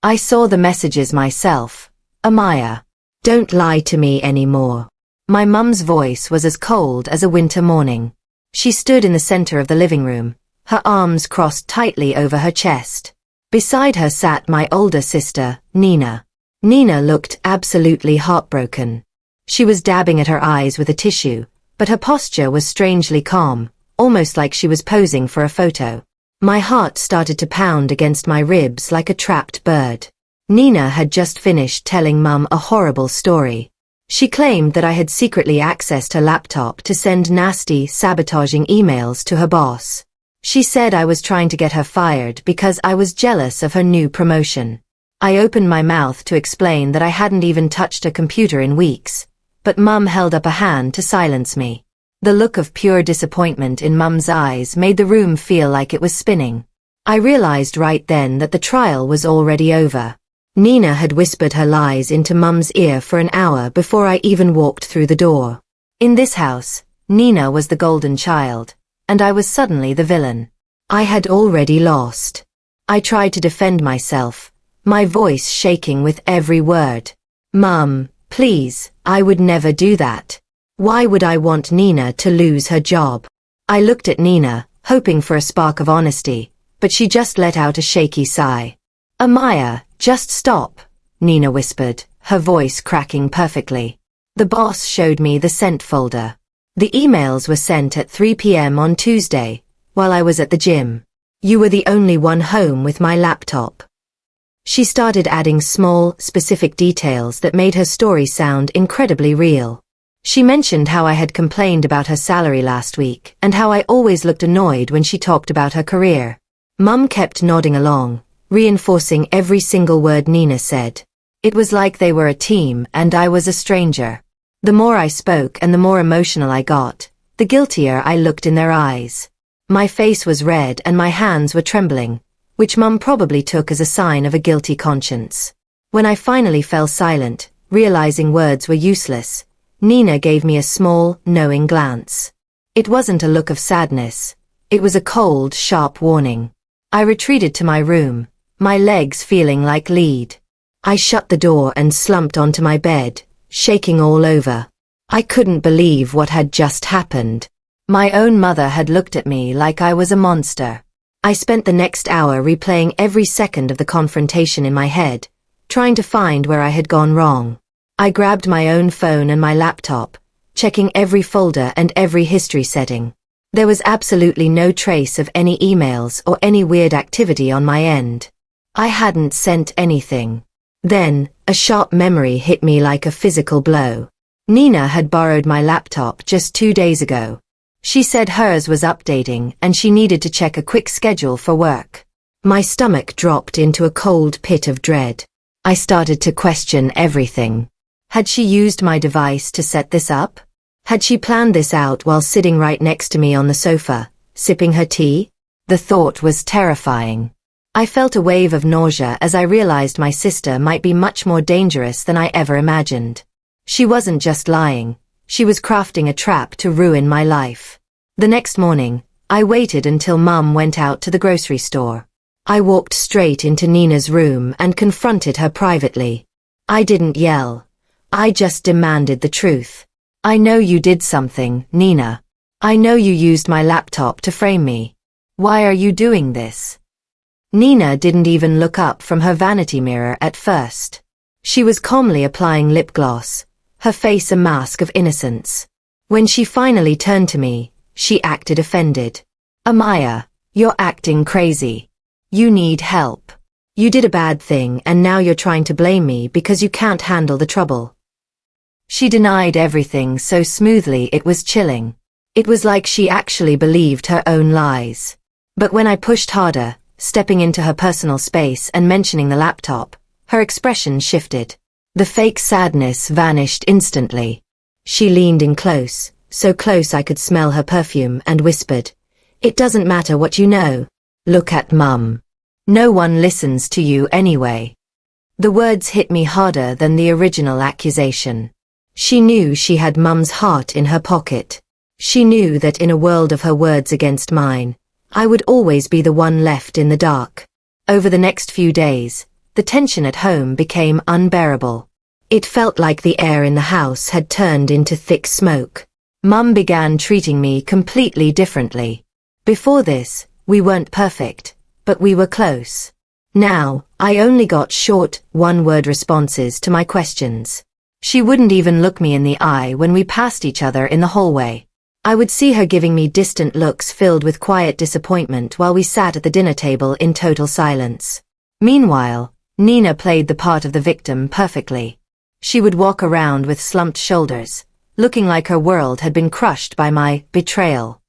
I saw the messages myself. Amaya, don't lie to me anymore. My mum's voice was as cold as a winter morning. She stood in the center of the living room, her arms crossed tightly over her chest. Beside her sat my older sister, Nina. Nina looked absolutely heartbroken. She was dabbing at her eyes with a tissue, but her posture was strangely calm, almost like she was posing for a photo. My heart started to pound against my ribs like a trapped bird. Nina had just finished telling Mum a horrible story. She claimed that I had secretly accessed her laptop to send nasty, sabotaging emails to her boss. She said I was trying to get her fired because I was jealous of her new promotion. I opened my mouth to explain that I hadn't even touched a computer in weeks, but Mum held up a hand to silence me. The look of pure disappointment in Mum's eyes made the room feel like it was spinning. I realized right then that the trial was already over. Nina had whispered her lies into Mum's ear for an hour before I even walked through the door. In this house, Nina was the golden child, and I was suddenly the villain. I had already lost. I tried to defend myself, my voice shaking with every word. Mum, please, I would never do that. Why would I want Nina to lose her job? I looked at Nina, hoping for a spark of honesty, but she just let out a shaky sigh. Amaya, just stop, Nina whispered, her voice cracking perfectly. The boss showed me the sent folder. The emails were sent at 3 p.m. on Tuesday, while I was at the gym. You were the only one home with my laptop. She started adding small, specific details that made her story sound incredibly real. She mentioned how I had complained about her salary last week and how I always looked annoyed when she talked about her career. Mum kept nodding along, reinforcing every single word Nina said. It was like they were a team and I was a stranger. The more I spoke and the more emotional I got, the guiltier I looked in their eyes. My face was red and my hands were trembling, which Mum probably took as a sign of a guilty conscience. When I finally fell silent, realizing words were useless, Nina gave me a small, knowing glance. It wasn't a look of sadness. It was a cold, sharp warning. I retreated to my room, my legs feeling like lead. I shut the door and slumped onto my bed, shaking all over. I couldn't believe what had just happened. My own mother had looked at me like I was a monster. I spent the next hour replaying every second of the confrontation in my head, trying to find where I had gone wrong. I grabbed my own phone and my laptop, checking every folder and every history setting. There was absolutely no trace of any emails or any weird activity on my end. I hadn't sent anything. Then, a sharp memory hit me like a physical blow. Nina had borrowed my laptop just 2 days ago. She said hers was updating and she needed to check a quick schedule for work. My stomach dropped into a cold pit of dread. I started to question everything. Had she used my device to set this up? Had she planned this out while sitting right next to me on the sofa, sipping her tea? The thought was terrifying. I felt a wave of nausea as I realized my sister might be much more dangerous than I ever imagined. She wasn't just lying, she was crafting a trap to ruin my life. The next morning, I waited until Mum went out to the grocery store. I walked straight into Nina's room and confronted her privately. I didn't yell. I just demanded the truth. I know you did something, Nina. I know you used my laptop to frame me. Why are you doing this? Nina didn't even look up from her vanity mirror at first. She was calmly applying lip gloss, her face a mask of innocence. When she finally turned to me, she acted offended. Amaya, you're acting crazy. You need help. You did a bad thing and now you're trying to blame me because you can't handle the trouble. She denied everything so smoothly it was chilling. It was like she actually believed her own lies. But when I pushed harder, stepping into her personal space and mentioning the laptop, her expression shifted. The fake sadness vanished instantly. She leaned in close, so close I could smell her perfume, and whispered, "It doesn't matter what you know. Look at Mum. No one listens to you anyway." The words hit me harder than the original accusation. She knew she had Mum's heart in her pocket. She knew that in a world of her words against mine, I would always be the one left in the dark. Over the next few days, the tension at home became unbearable. It felt like the air in the house had turned into thick smoke. Mum began treating me completely differently. Before this, we weren't perfect, but we were close. Now, I only got short, one-word responses to my questions. She wouldn't even look me in the eye when we passed each other in the hallway. I would see her giving me distant looks filled with quiet disappointment while we sat at the dinner table in total silence. Meanwhile, Nina played the part of the victim perfectly. She would walk around with slumped shoulders, looking like her world had been crushed by my betrayal.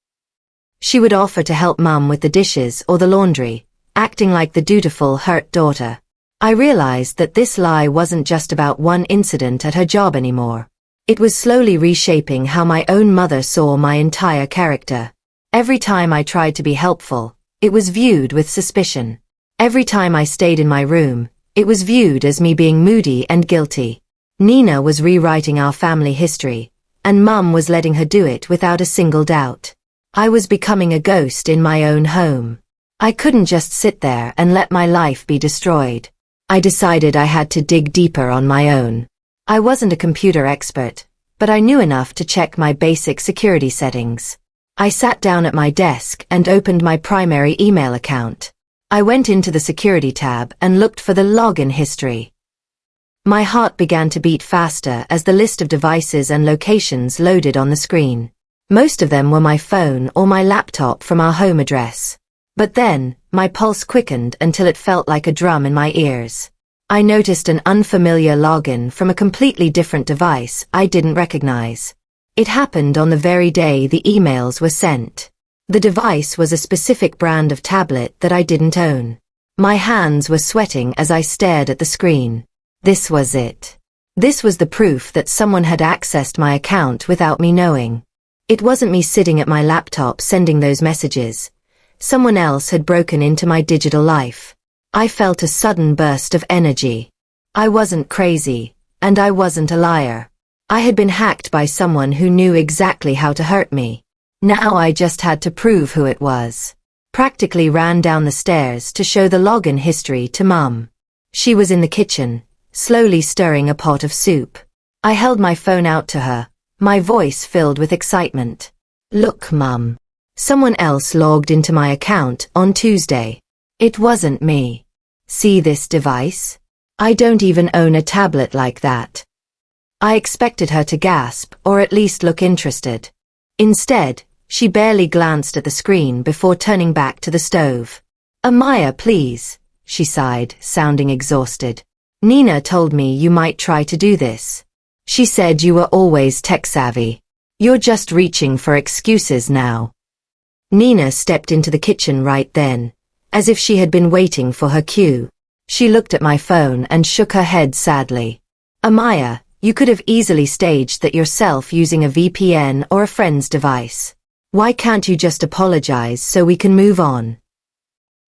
She would offer to help Mum with the dishes or the laundry, acting like the dutiful, hurt daughter. I realized that this lie wasn't just about one incident at her job anymore. It was slowly reshaping how my own mother saw my entire character. Every time I tried to be helpful, it was viewed with suspicion. Every time I stayed in my room, it was viewed as me being moody and guilty. Nina was rewriting our family history, and Mum was letting her do it without a single doubt. I was becoming a ghost in my own home. I couldn't just sit there and let my life be destroyed. I decided I had to dig deeper on my own. I wasn't a computer expert, but I knew enough to check my basic security settings. I sat down at my desk and opened my primary email account. I went into the security tab and looked for the login history. My heart began to beat faster as the list of devices and locations loaded on the screen. Most of them were my phone or my laptop from our home address. But then, my pulse quickened until it felt like a drum in my ears. I noticed an unfamiliar login from a completely different device I didn't recognize. It happened on the very day the emails were sent. The device was a specific brand of tablet that I didn't own. My hands were sweating as I stared at the screen. This was it. This was the proof that someone had accessed my account without me knowing. It wasn't me sitting at my laptop sending those messages. Someone else had broken into my digital life. I felt a sudden burst of energy. I wasn't crazy, and I wasn't a liar. I had been hacked by someone who knew exactly how to hurt me. Now I just had to prove who it was. Practically ran down the stairs to show the login history to Mum. She was in the kitchen, slowly stirring a pot of soup. I held my phone out to her, my voice filled with excitement. Look, Mum. Someone else logged into my account on Tuesday. It wasn't me. See this device? I don't even own a tablet like that. I expected her to gasp or at least look interested. Instead, she barely glanced at the screen before turning back to the stove. Amaya, please, she sighed, sounding exhausted. Nina told me you might try to do this. She said you were always tech-savvy. You're just reaching for excuses now. Nina stepped into the kitchen right then, as if she had been waiting for her cue. She looked at my phone and shook her head sadly. Amaya, you could have easily staged that yourself using a VPN or a friend's device. Why can't you just apologize so we can move on?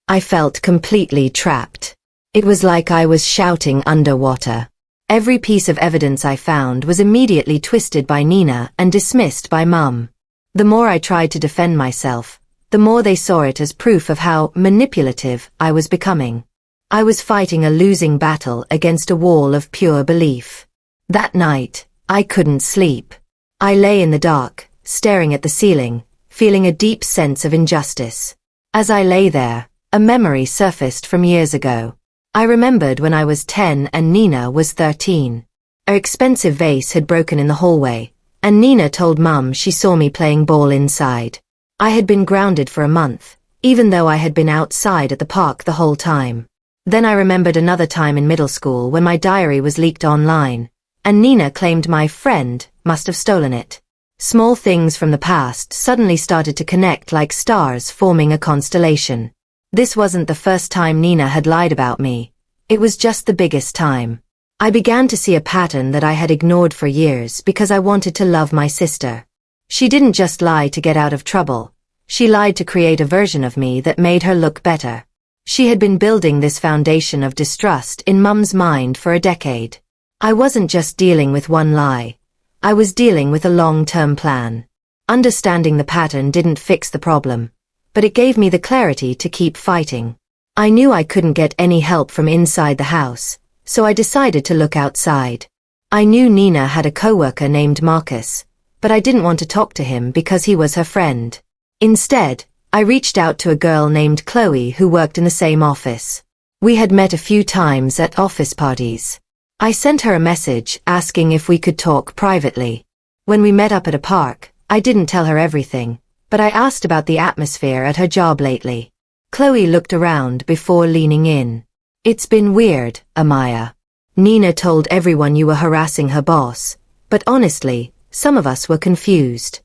I felt completely trapped. It was like I was shouting underwater. Every piece of evidence I found was immediately twisted by Nina and dismissed by Mum. The more I tried to defend myself, the more they saw it as proof of how manipulative I was becoming. I was fighting a losing battle against a wall of pure belief. That night, I couldn't sleep. I lay in the dark, staring at the ceiling, feeling a deep sense of injustice. As I lay there, a memory surfaced from years ago. I remembered when I was 10 and Nina was 13. An expensive vase had broken in the hallway, and Nina told Mum she saw me playing ball inside. I had been grounded for a month, even though I had been outside at the park the whole time. Then I remembered another time in middle school when my diary was leaked online, and Nina claimed my friend must have stolen it. Small things from the past suddenly started to connect like stars forming a constellation. This wasn't the first time Nina had lied about me. It was just the biggest time. I began to see a pattern that I had ignored for years because I wanted to love my sister. She didn't just lie to get out of trouble. She lied to create a version of me that made her look better. She had been building this foundation of distrust in Mum's mind for a decade. I wasn't just dealing with one lie. I was dealing with a long-term plan. Understanding the pattern didn't fix the problem, but it gave me the clarity to keep fighting. I knew I couldn't get any help from inside the house, so I decided to look outside. I knew Nina had a coworker named Marcus, but I didn't want to talk to him because he was her friend. Instead, I reached out to a girl named Chloe who worked in the same office. We had met a few times at office parties. I sent her a message asking if we could talk privately. When we met up at a park, I didn't tell her everything, but I asked about the atmosphere at her job lately. Chloe looked around before leaning in. It's been weird, Amaya. Nina told everyone you were harassing her boss, but honestly, some of us were confused.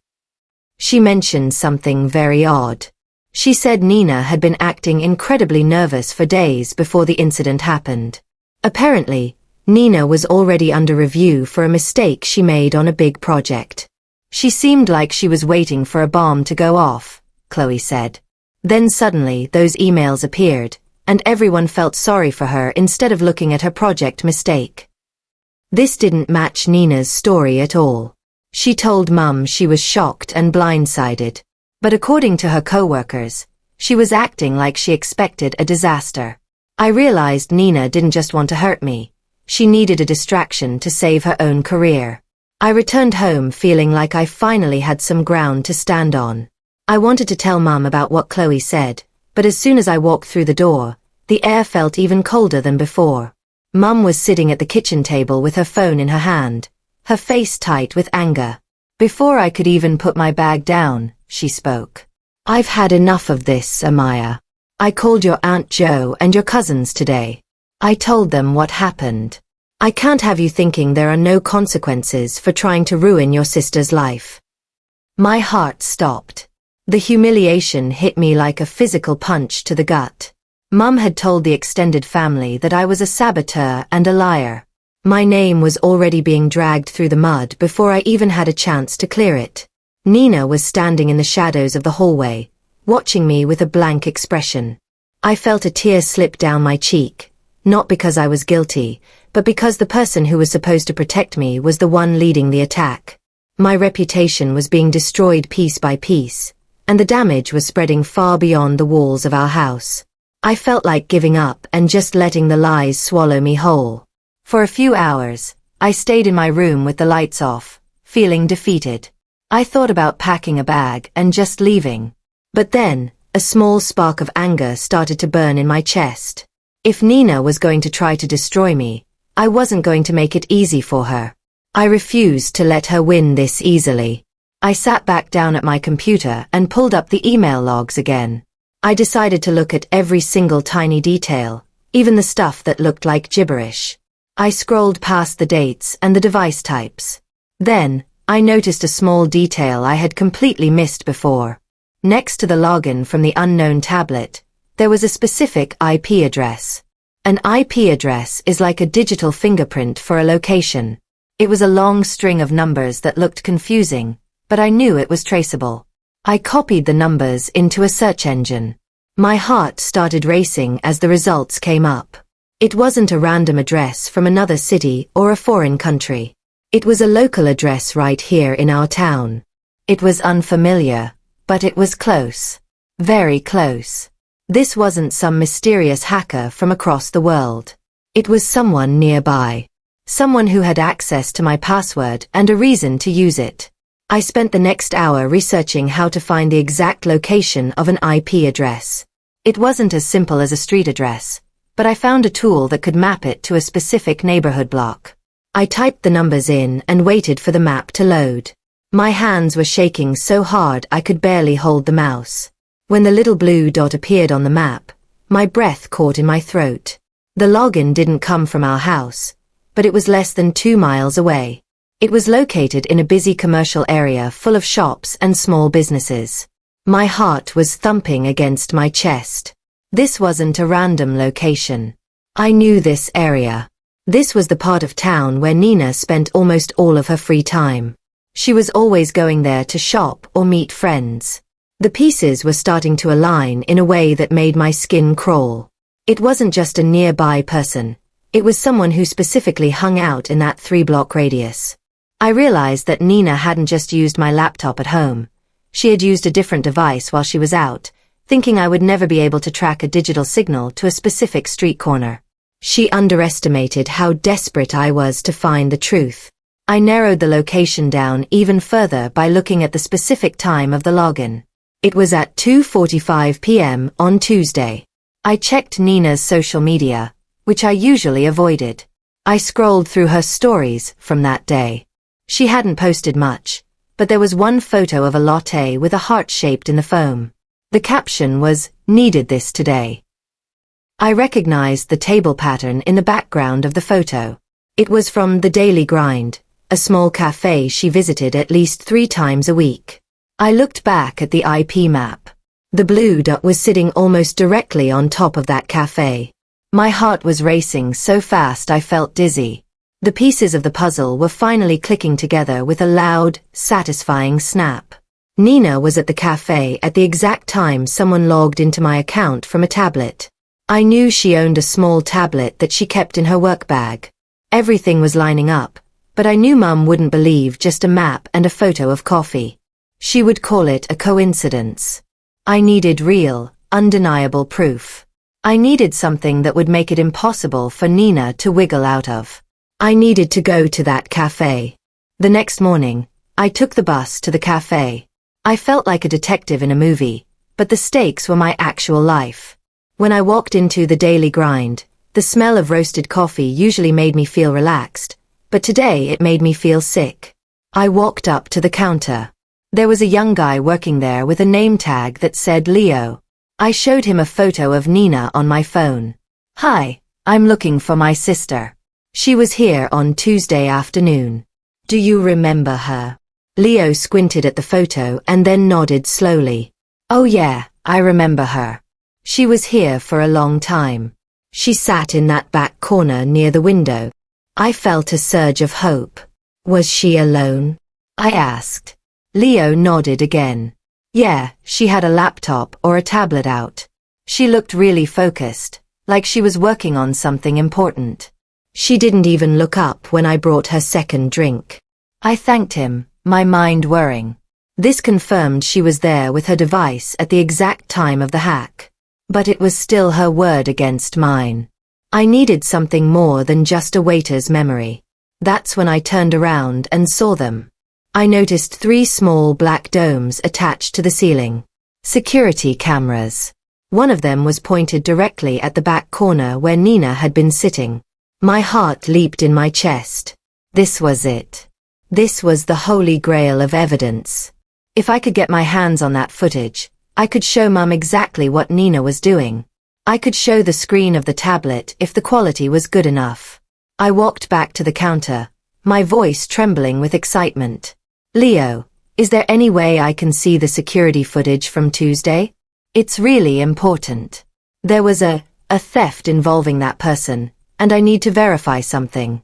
She mentioned something very odd. She said Nina had been acting incredibly nervous for days before the incident happened. Apparently, Nina was already under review for a mistake she made on a big project. She seemed like she was waiting for a bomb to go off, Chloe said. Then suddenly those emails appeared, and everyone felt sorry for her instead of looking at her project mistake. This didn't match Nina's story at all. She told Mum she was shocked and blindsided. But according to her coworkers, she was acting like she expected a disaster. I realized Nina didn't just want to hurt me. She needed a distraction to save her own career. I returned home feeling like I finally had some ground to stand on. I wanted to tell Mum about what Chloe said, but as soon as I walked through the door, the air felt even colder than before. Mum was sitting at the kitchen table with her phone in her hand, her face tight with anger. Before I could even put my bag down, she spoke. I've had enough of this, Amaya. I called your Aunt Jo and your cousins today. I told them what happened. I can't have you thinking there are no consequences for trying to ruin your sister's life. My heart stopped. The humiliation hit me like a physical punch to the gut. Mum had told the extended family that I was a saboteur and a liar. My name was already being dragged through the mud before I even had a chance to clear it. Nina was standing in the shadows of the hallway, watching me with a blank expression. I felt a tear slip down my cheek, not because I was guilty, but because the person who was supposed to protect me was the one leading the attack. My reputation was being destroyed piece by piece, and the damage was spreading far beyond the walls of our house. I felt like giving up and just letting the lies swallow me whole. For a few hours, I stayed in my room with the lights off, feeling defeated. I thought about packing a bag and just leaving. But then, a small spark of anger started to burn in my chest. If Nina was going to try to destroy me, I wasn't going to make it easy for her. I refused to let her win this easily. I sat back down at my computer and pulled up the email logs again. I decided to look at every single tiny detail, even the stuff that looked like gibberish. I scrolled past the dates and the device types. Then, I noticed a small detail I had completely missed before. Next to the login from the unknown tablet, there was a specific IP address. An IP address is like a digital fingerprint for a location. It was a long string of numbers that looked confusing, but I knew it was traceable. I copied the numbers into a search engine. My heart started racing as the results came up. It wasn't a random address from another city or a foreign country. It was a local address right here in our town. It was unfamiliar, but it was close. Very close. This wasn't some mysterious hacker from across the world. It was someone nearby. Someone who had access to my password and a reason to use it. I spent the next hour researching how to find the exact location of an IP address. It wasn't as simple as a street address, but I found a tool that could map it to a specific neighborhood block. I typed the numbers in and waited for the map to load. My hands were shaking so hard I could barely hold the mouse. When the little blue dot appeared on the map, my breath caught in my throat. The login didn't come from our house, but it was less than 2 miles away. It was located in a busy commercial area full of shops and small businesses. My heart was thumping against my chest. This wasn't a random location. I knew this area. This was the part of town where Nina spent almost all of her free time. She was always going there to shop or meet friends. The pieces were starting to align in a way that made my skin crawl. It wasn't just a nearby person. It was someone who specifically hung out in that 3-block radius. I realized that Nina hadn't just used my laptop at home. She had used a different device while she was out, thinking I would never be able to track a digital signal to a specific street corner. She underestimated how desperate I was to find the truth. I narrowed the location down even further by looking at the specific time of the login. It was at 2:45 p.m. on Tuesday. I checked Nina's social media, which I usually avoided. I scrolled through her stories from that day. She hadn't posted much, but there was one photo of a latte with a heart shaped in the foam. The caption was, "Needed this today." I recognized the table pattern in the background of the photo. It was from the Daily Grind, a small café she visited at least 3 times a week. I looked back at the IP map. The blue dot was sitting almost directly on top of that café. My heart was racing so fast I felt dizzy. The pieces of the puzzle were finally clicking together with a loud, satisfying snap. Nina was at the café at the exact time someone logged into my account from a tablet. I knew she owned a small tablet that she kept in her work bag. Everything was lining up, but I knew Mum wouldn't believe just a map and a photo of coffee. She would call it a coincidence. I needed real, undeniable proof. I needed something that would make it impossible for Nina to wiggle out of. I needed to go to that café. The next morning, I took the bus to the café. I felt like a detective in a movie, but the stakes were my actual life. When I walked into the Daily Grind, the smell of roasted coffee usually made me feel relaxed, but today it made me feel sick. I walked up to the counter. There was a young guy working there with a name tag that said Leo. I showed him a photo of Nina on my phone. "Hi, I'm looking for my sister. She was here on Tuesday afternoon. Do you remember her?" Leo squinted at the photo and then nodded slowly. "Oh yeah, I remember her. She was here for a long time. She sat in that back corner near the window." I felt a surge of hope. "Was she alone?" I asked. Leo nodded again. "Yeah, she had a laptop or a tablet out. She looked really focused, like she was working on something important. She didn't even look up when I brought her second drink." I thanked him, my mind whirring. This confirmed she was there with her device at the exact time of the hack. But it was still her word against mine. I needed something more than just a waiter's memory. That's when I turned around and saw them. I noticed 3 small black domes attached to the ceiling. Security cameras. One of them was pointed directly at the back corner where Nina had been sitting. My heart leaped in my chest. This was it. This was the holy grail of evidence. If I could get my hands on that footage, I could show Mum exactly what Nina was doing. I could show the screen of the tablet if the quality was good enough. I walked back to the counter, my voice trembling with excitement. "Leo, is there any way I can see the security footage from Tuesday? It's really important. There was a theft involving that person, and I need to verify something."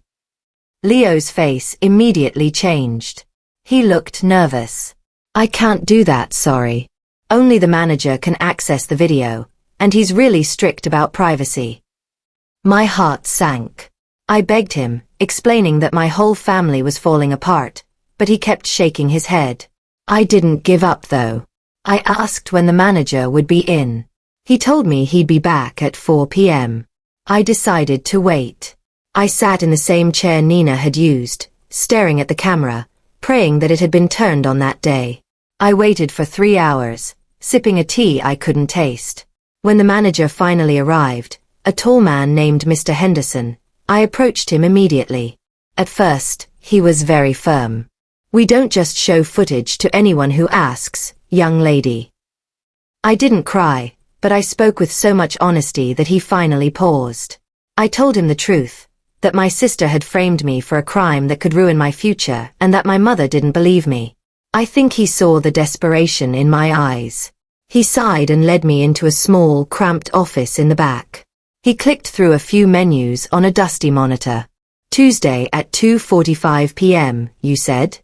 Leo's face immediately changed. He looked nervous. "I can't do that, sorry. Only the manager can access the video, and he's really strict about privacy." My heart sank. I begged him, explaining that my whole family was falling apart, but he kept shaking his head. I didn't give up though. I asked when the manager would be in. He told me he'd be back at 4 p.m. I decided to wait. I sat in the same chair Nina had used, staring at the camera, praying that it had been turned on that day. I waited for 3 hours, sipping a tea I couldn't taste. When the manager finally arrived, a tall man named Mr. Henderson, I approached him immediately. At first, he was very firm. "We don't just show footage to anyone who asks, young lady." I didn't cry, but I spoke with so much honesty that he finally paused. I told him the truth, that my sister had framed me for a crime that could ruin my future and that my mother didn't believe me. I think he saw the desperation in my eyes. He sighed and led me into a small, cramped office in the back. He clicked through a few menus on a dusty monitor. "Tuesday at 2:45 p.m., you said?"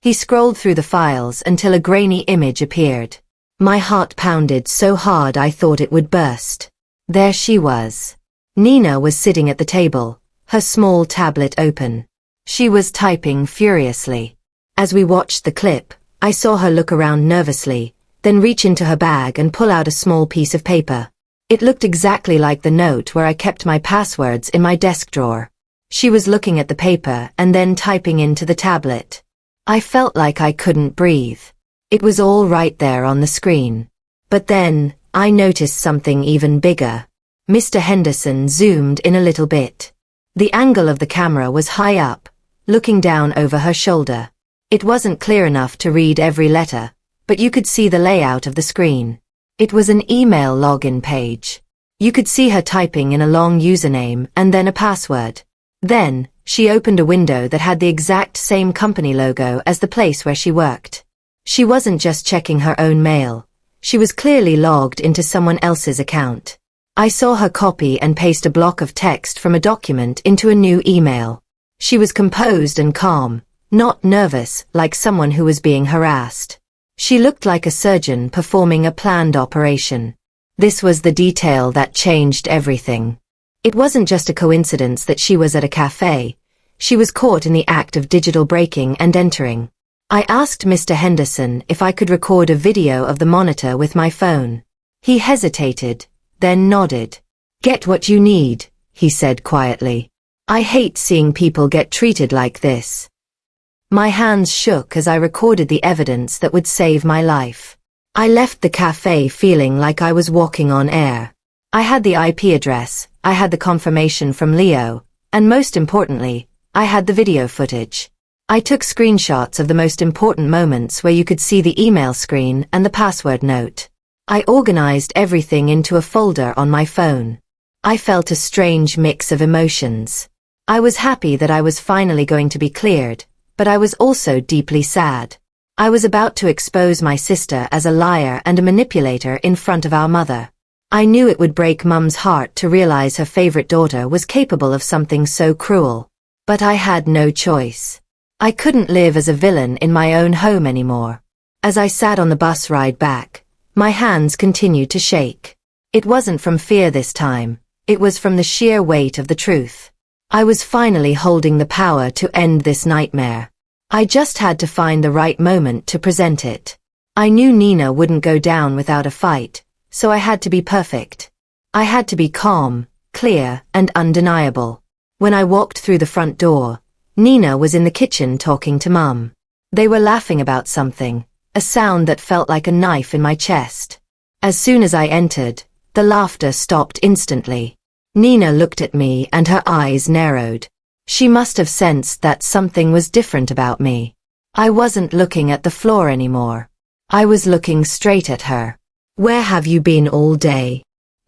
He scrolled through the files until a grainy image appeared. My heart pounded so hard I thought it would burst. There she was. Nina was sitting at the table, her small tablet open. She was typing furiously. As we watched the clip, I saw her look around nervously, then reach into her bag and pull out a small piece of paper. It looked exactly like the note where I kept my passwords in my desk drawer. She was looking at the paper and then typing into the tablet. I felt like I couldn't breathe. It was all right there on the screen. But then, I noticed something even bigger. Mr. Henderson zoomed in a little bit. The angle of the camera was high up, looking down over her shoulder. It wasn't clear enough to read every letter, but you could see the layout of the screen. It was an email login page. You could see her typing in a long username and then a password. Then, she opened a window that had the exact same company logo as the place where she worked. She wasn't just checking her own mail. She was clearly logged into someone else's account. I saw her copy and paste a block of text from a document into a new email. She was composed and calm, not nervous like someone who was being harassed. She looked like a surgeon performing a planned operation. This was the detail that changed everything. It wasn't just a coincidence that she was at a café. She was caught in the act of digital breaking and entering. I asked Mr. Henderson if I could record a video of the monitor with my phone. He hesitated, then nodded. "Get what you need," he said quietly. "I hate seeing people get treated like this." My hands shook as I recorded the evidence that would save my life. I left the cafe feeling like I was walking on air. I had the IP address, I had the confirmation from Leo, and most importantly, I had the video footage. I took screenshots of the most important moments where you could see the email screen and the password note. I organized everything into a folder on my phone. I felt a strange mix of emotions. I was happy that I was finally going to be cleared, but I was also deeply sad. I was about to expose my sister as a liar and a manipulator in front of our mother. I knew it would break Mum's heart to realize her favorite daughter was capable of something so cruel. But I had no choice. I couldn't live as a villain in my own home anymore. As I sat on the bus ride back, my hands continued to shake. It wasn't from fear this time, it was from the sheer weight of the truth. I was finally holding the power to end this nightmare. I just had to find the right moment to present it. I knew Nina wouldn't go down without a fight, so I had to be perfect. I had to be calm, clear, and undeniable. When I walked through the front door, Nina was in the kitchen talking to Mum. They were laughing about something, a sound that felt like a knife in my chest. As soon as I entered, the laughter stopped instantly. Nina looked at me and her eyes narrowed. She must have sensed that something was different about me. I wasn't looking at the floor anymore. I was looking straight at her. "Where have you been all day?"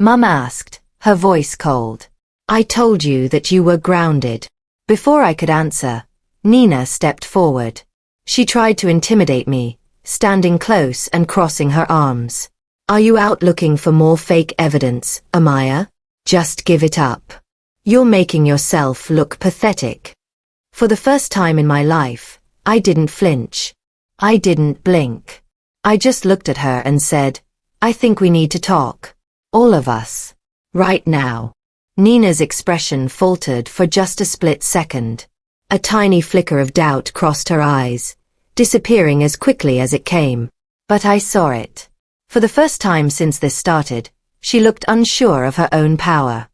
Mum asked, her voice cold. "I told you that you were grounded." Before I could answer, Nina stepped forward. She tried to intimidate me, standing close and crossing her arms. "Are you out looking for more fake evidence, Amaya? Just give it up. You're making yourself look pathetic." For the first time in my life, I didn't flinch. I didn't blink. I just looked at her and said, "I think we need to talk. All of us. Right now." Nina's expression faltered for just a split second. A tiny flicker of doubt crossed her eyes, disappearing as quickly as it came. But I saw it. For the first time since this started, she looked unsure of her own power.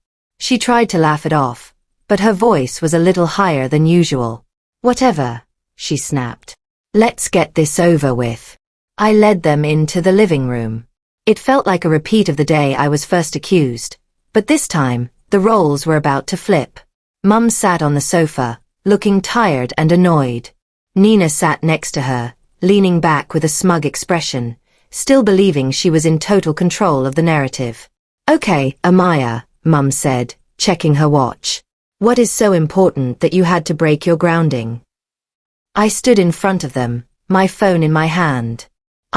She tried to laugh it off, but her voice was a little higher than usual. "Whatever," she snapped. "Let's get this over with." I led them into the living room. It felt like a repeat of the day I was first accused, but this time, the roles were about to flip. Mum sat on the sofa, looking tired and annoyed. Nina sat next to her, leaning back with a smug expression, still believing she was in total control of the narrative. "Okay, Amaya," Mum said, checking her watch. "What is so important that you had to break your grounding?" I stood in front of them, my phone in my hand.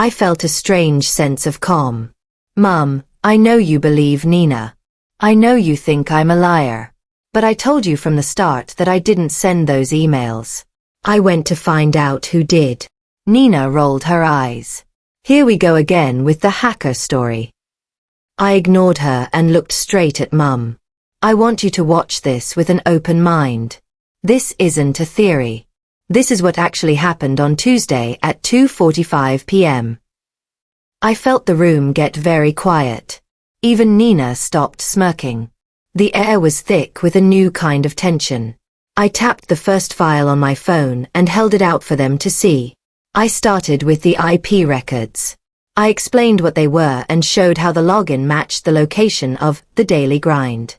I felt a strange sense of calm. "Mum, I know you believe Nina. I know you think I'm a liar. But I told you from the start that I didn't send those emails. I went to find out who did." Nina rolled her eyes. Here we go again with the hacker story. I ignored her and looked straight at Mum. "I want you to watch this with an open mind. This isn't a theory. This is what actually happened on Tuesday at 2:45 p.m. I felt the room get very quiet. Even Nina stopped smirking. The air was thick with a new kind of tension. I tapped the first file on my phone and held it out for them to see. I started with the IP records. I explained what they were and showed how the login matched the location of The Daily Grind.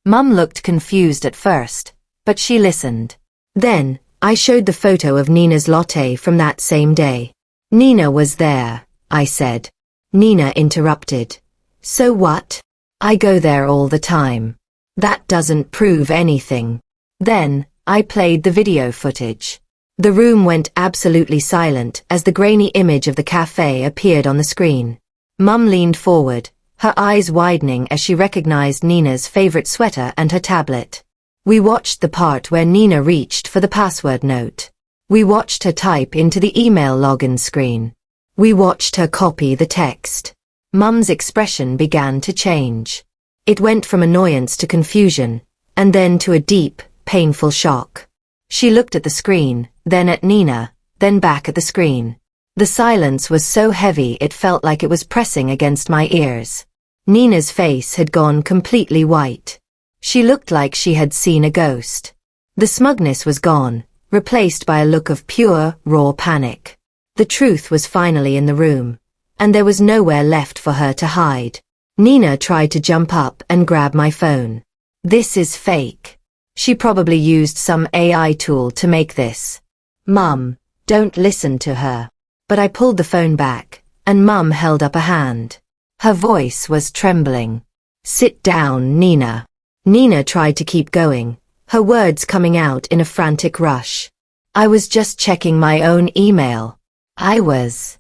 Mum looked confused at first, but she listened. Then, I showed the photo of Nina's latte from that same day. Nina was there, I said. Nina interrupted. So what? I go there all the time. That doesn't prove anything. Then, I played the video footage. The room went absolutely silent as the grainy image of the cafe appeared on the screen. Mum leaned forward, her eyes widening as she recognized Nina's favorite sweater and her tablet. We watched the part where Nina reached for the password note. We watched her type into the email login screen. We watched her copy the text. Mum's expression began to change. It went from annoyance to confusion, and then to a deep, painful shock. She looked at the screen, then at Nina, then back at the screen. The silence was so heavy it felt like it was pressing against my ears. Nina's face had gone completely white. She looked like she had seen a ghost. The smugness was gone, replaced by a look of pure, raw panic. The truth was finally in the room, and there was nowhere left for her to hide. Nina tried to jump up and grab my phone. This is fake. She probably used some AI tool to make this. Mum, don't listen to her. But I pulled the phone back, and Mum held up a hand. Her voice was trembling. Sit down, Nina. Nina tried to keep going, her words coming out in a frantic rush. I was just checking my own email. I was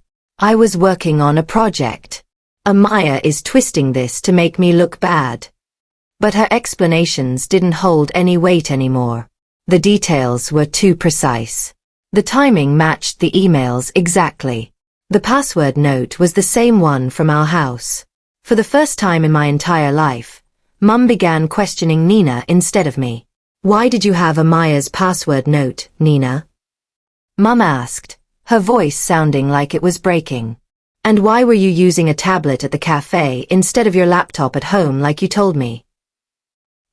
working on a project. Amaya is twisting this to make me look bad. But her explanations didn't hold any weight anymore. The details were too precise. The timing matched the emails exactly. The password note was the same one from our house. For the first time in my entire life, Mum began questioning Nina instead of me. Why did you have Amaya's password note, Nina? Mum asked, her voice sounding like it was breaking. And why were you using a tablet at the cafe instead of your laptop at home like you told me?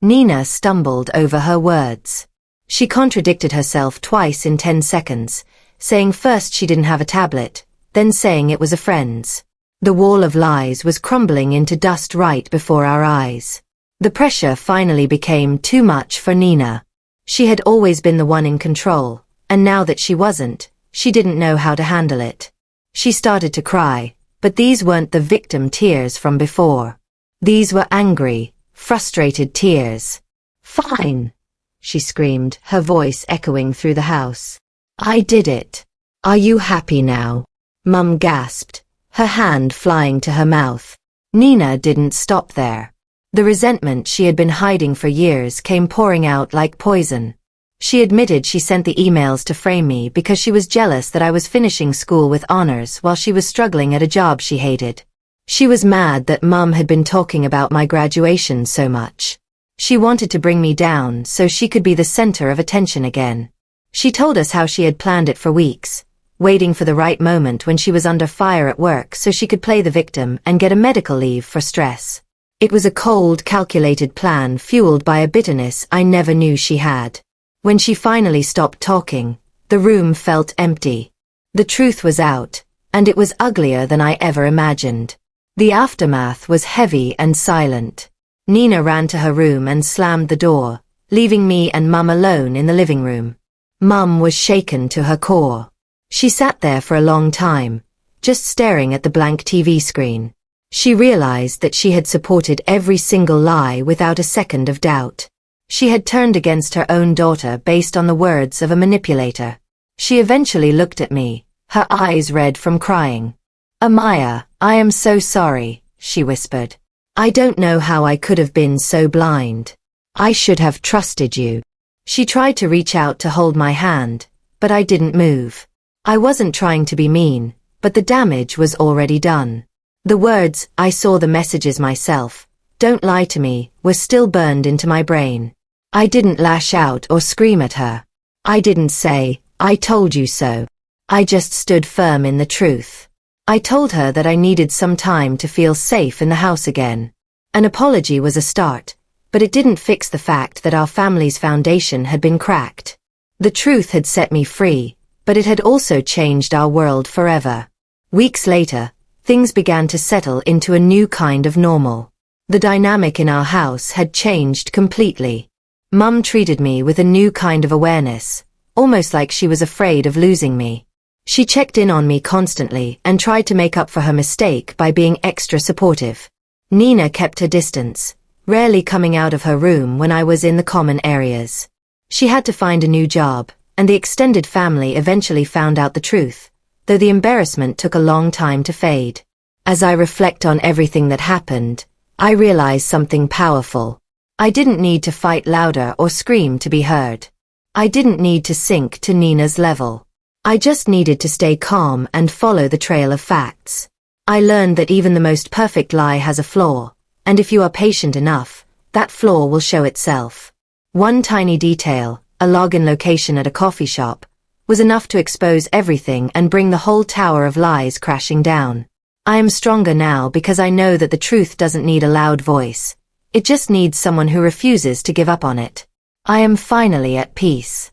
Nina stumbled over her words. She contradicted herself twice in 10 seconds, saying first she didn't have a tablet, then saying it was a friend's. The wall of lies was crumbling into dust right before our eyes. The pressure finally became too much for Nina. She had always been the one in control, and now that she wasn't, she didn't know how to handle it. She started to cry, but these weren't the victim tears from before. These were angry, frustrated tears. Fine, she screamed, her voice echoing through the house. I did it. Are you happy now? Mum gasped, her hand flying to her mouth. Nina didn't stop there. The resentment she had been hiding for years came pouring out like poison. She admitted she sent the emails to frame me because she was jealous that I was finishing school with honors while she was struggling at a job she hated. She was mad that Mum had been talking about my graduation so much. She wanted to bring me down so she could be the center of attention again. She told us how she had planned it for weeks, waiting for the right moment when she was under fire at work so she could play the victim and get a medical leave for stress. It was a cold, calculated plan fueled by a bitterness I never knew she had. When she finally stopped talking, the room felt empty. The truth was out, and it was uglier than I ever imagined. The aftermath was heavy and silent. Nina ran to her room and slammed the door, leaving me and Mum alone in the living room. Mum was shaken to her core. She sat there for a long time, just staring at the blank TV screen. She realized that she had supported every single lie without a second of doubt. She had turned against her own daughter based on the words of a manipulator. She eventually looked at me, her eyes red from crying. Amaya, I am so sorry, she whispered. I don't know how I could have been so blind. I should have trusted you. She tried to reach out to hold my hand, but I didn't move. I wasn't trying to be mean, but the damage was already done. The words, I saw the messages myself, don't lie to me, were still burned into my brain. I didn't lash out or scream at her. I didn't say, I told you so. I just stood firm in the truth. I told her that I needed some time to feel safe in the house again. An apology was a start, but it didn't fix the fact that our family's foundation had been cracked. The truth had set me free, but it had also changed our world forever. Weeks later, things began to settle into a new kind of normal. The dynamic in our house had changed completely. Mum treated me with a new kind of awareness, almost like she was afraid of losing me. She checked in on me constantly and tried to make up for her mistake by being extra supportive. Nina kept her distance, rarely coming out of her room when I was in the common areas. She had to find a new job, and the extended family eventually found out the truth, though the embarrassment took a long time to fade. As I reflect on everything that happened, I realize something powerful. I didn't need to fight louder or scream to be heard. I didn't need to sink to Nina's level. I just needed to stay calm and follow the trail of facts. I learned that even the most perfect lie has a flaw, and if you are patient enough, that flaw will show itself. One tiny detail, a login location at a coffee shop, was enough to expose everything and bring the whole tower of lies crashing down. I am stronger now because I know that the truth doesn't need a loud voice. It just needs someone who refuses to give up on it. I am finally at peace.